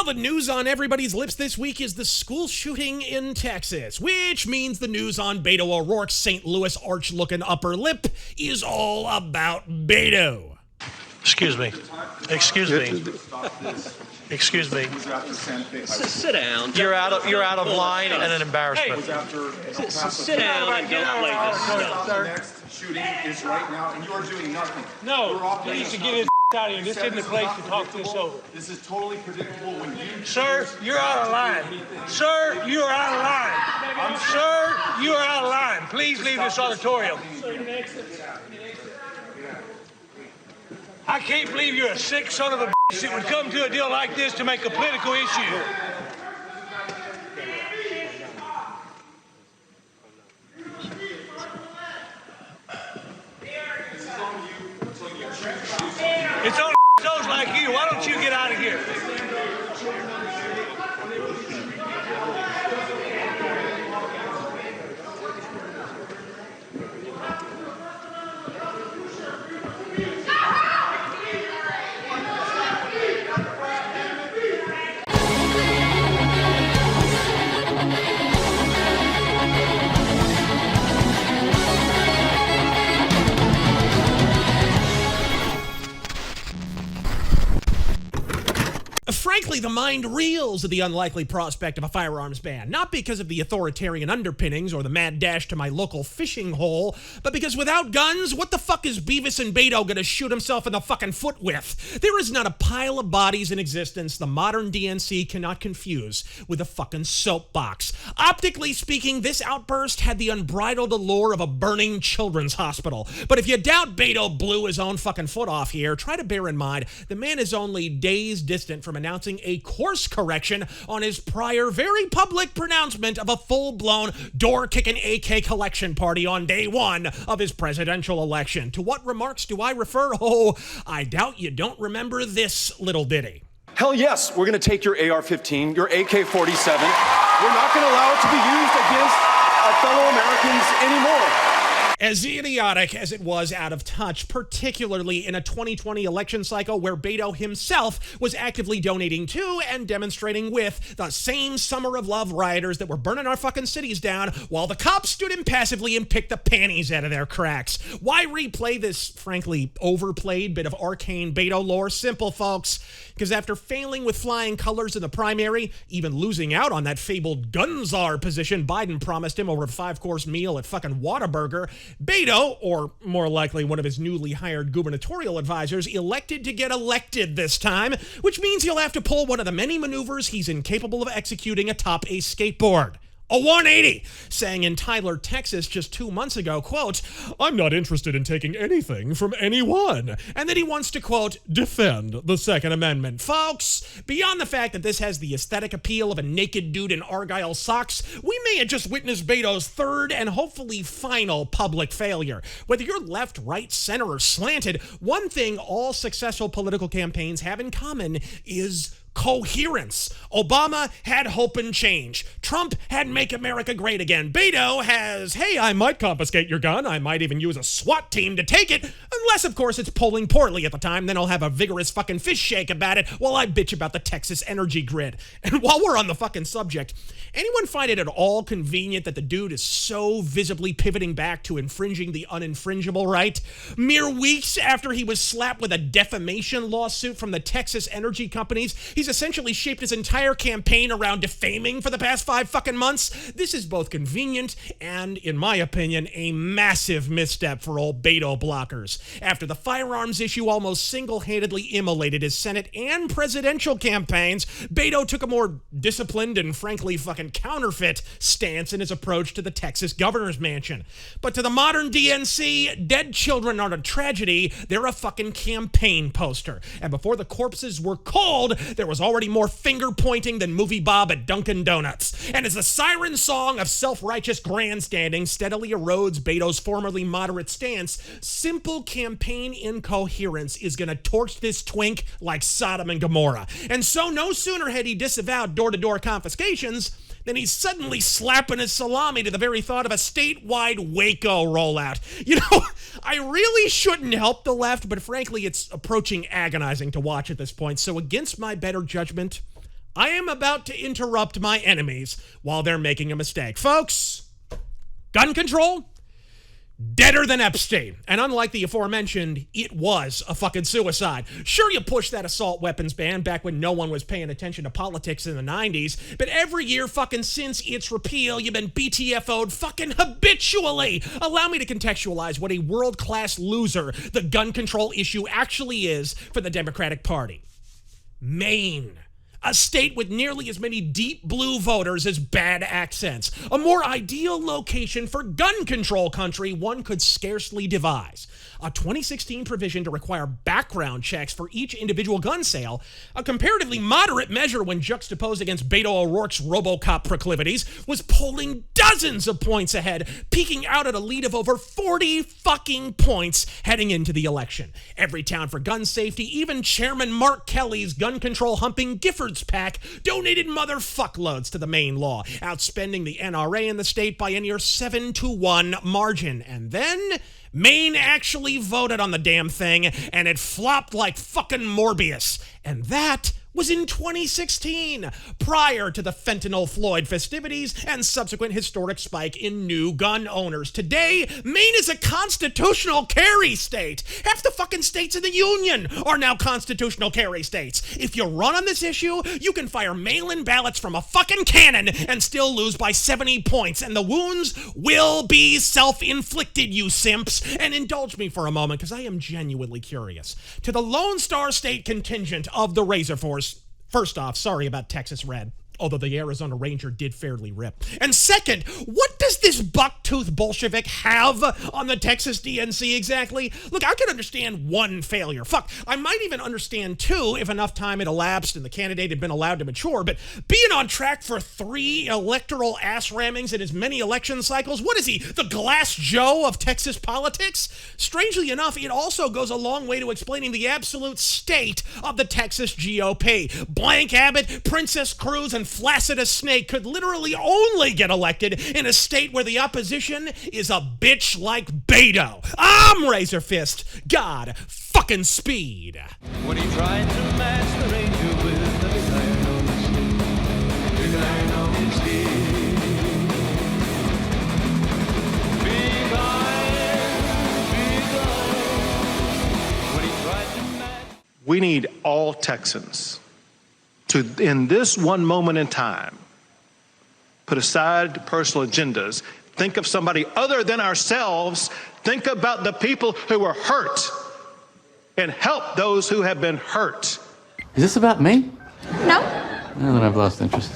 the news on everybody's lips this week is the school shooting in Texas, which means the news on Beto O'Rourke's St. Louis arch-looking upper lip is all about Beto. Excuse me. Excuse me. Excuse me. Sit down. You're out of line and an embarrassment. Sit down and don't play this stuff. The next shooting is right now, and you are doing nothing. No, you need to get his out of here. This isn't the place to talk this over. This is totally predictable when you... Sir, you're out of line. Sir, you are out of line. Sir, you are out of line. Please leave this auditorium. I can't believe you're a sick son of a bitch that would come to a deal like this to make a political issue. It's on those like you. Why don't you get out of here? Frankly, the mind reels at the unlikely prospect of a firearms ban, not because of the authoritarian underpinnings or the mad dash to my local fishing hole, but because without guns, what the fuck is Beavis and Beto gonna shoot himself in the fucking foot with? There is not a pile of bodies in existence the modern DNC cannot confuse with a fucking soapbox. Optically speaking, this outburst had the unbridled allure of a burning children's hospital. But if you doubt Beto blew his own fucking foot off here, try to bear in mind the man is only days distant from announcing a course correction on his prior very public pronouncement of a full-blown door-kicking AK collection party on day one of his presidential election. To what remarks do I refer? Oh, I doubt you don't remember this little ditty. Hell yes, we're going to take your AR-15, your AK-47. We're not going to allow it to be used against our fellow Americans anymore. As idiotic as it was out of touch, particularly in a 2020 election cycle where Beto himself was actively donating to and demonstrating with the same Summer of Love rioters that were burning our fucking cities down while the cops stood impassively and picked the panties out of their cracks. Why replay this, frankly, overplayed bit of arcane Beto lore? Simple, folks. Because after failing with flying colors in the primary, even losing out on that fabled gun czar position Biden promised him over a 5-course meal at fucking Whataburger, Beto, or more likely one of his newly hired gubernatorial advisors, elected to get elected this time, which means he'll have to pull one of the many maneuvers he's incapable of executing atop a skateboard. A 180, saying in Tyler, Texas just 2 months ago, quote, "I'm not interested in taking anything from anyone," and that he wants to, quote, "defend the Second Amendment." Folks, beyond the fact that this has the aesthetic appeal of a naked dude in Argyle socks, we may have just witnessed Beto's third and hopefully final public failure. Whether you're left, right, center, or slanted, one thing all successful political campaigns have in common is coherence. Obama had hope and change. Trump had make America great again. Beto has, hey, I might confiscate your gun. I might even use a SWAT team to take it. Unless, of course, it's polling poorly at the time. Then I'll have a vigorous fucking fish shake about it while I bitch about the Texas energy grid. And while we're on the fucking subject, anyone find it at all convenient that the dude is so visibly pivoting back to infringing the uninfringible right? Mere weeks after he was slapped with a defamation lawsuit from the Texas energy companies, he's essentially shaped his entire campaign around defaming for the past 5 fucking months. This is both convenient and, in my opinion, a massive misstep for old Beto blockers. After the firearms issue almost single-handedly immolated his Senate and presidential campaigns, Beto took a more disciplined and frankly fucking counterfeit stance in his approach to the Texas governor's mansion. But to the modern DNC, dead children aren't a tragedy, they're a fucking campaign poster. And before the corpses were cold, there was already more finger-pointing than Movie Bob at Dunkin' Donuts. And as the siren song of self-righteous grandstanding steadily erodes Beto's formerly moderate stance, simple campaign incoherence is gonna torch this twink like Sodom and Gomorrah. And so no sooner had he disavowed door-to-door confiscations than he's suddenly slapping his salami to the very thought of a statewide Waco rollout. You know, I really shouldn't help the left, but frankly, it's approaching agonizing to watch at this point. So against my better judgment, I am about to interrupt my enemies while they're making a mistake. Folks, gun control, deader than Epstein. And unlike the aforementioned, it was a fucking suicide. Sure, you pushed that assault weapons ban back when no one was paying attention to politics in the 90s, but every year fucking since its repeal, you've been BTFO'd fucking habitually. Allow me to contextualize what a world-class loser the gun control issue actually is for the Democratic Party. Maine. A state with nearly as many deep blue voters as bad accents. A more ideal location for gun control country one could scarcely devise. A 2016 provision to require background checks for each individual gun sale, a comparatively moderate measure when juxtaposed against Beto O'Rourke's RoboCop proclivities, was polling dozens of points ahead, peaking out at a lead of over 40 fucking points heading into the election. Every town for gun safety, even Chairman Mark Kelly's gun control humping Giffords PAC, donated motherfuckloads to the Maine law, outspending the NRA in the state by a near 7-1 margin. And then Maine actually voted on the damn thing, and it flopped like fucking Morbius. And that was in 2016, prior to the fentanyl Floyd festivities and subsequent historic spike in new gun owners. Today, Maine is a constitutional carry state. Half the fucking states in the union are now constitutional carry states. If you run on this issue, you can fire mail-in ballots from a fucking cannon and still lose by 70 points, and the wounds will be self-inflicted, you simps. And indulge me for a moment, because I am genuinely curious. To the Lone Star State contingent of the Razor Force, first off, sorry about Texas Red, although the Arizona Ranger did fairly rip. And second, what does this bucktooth Bolshevik have on the Texas DNC exactly? Look, I can understand one failure. Fuck, I might even understand two if enough time had elapsed and the candidate had been allowed to mature, but being on track for 3 electoral ass rammings in as many election cycles, what is he, the Glass Joe of Texas politics? Strangely enough, it also goes a long way to explaining the absolute state of the Texas GOP. Blank Abbott, Princess Cruz, and flaccid as snake could literally only get elected in a state where the opposition is a bitch like Beto. I'm Razor Fist. God fucking speed. When he tried to match the Ranger with the big iron on his head, big iron on his head, big iron, when he tried to match. We need all Texans to, in this one moment in time, put aside personal agendas, think of somebody other than ourselves, think about the people who were hurt, and help those who have been hurt. Is this about me? No. Well, then I've lost interest.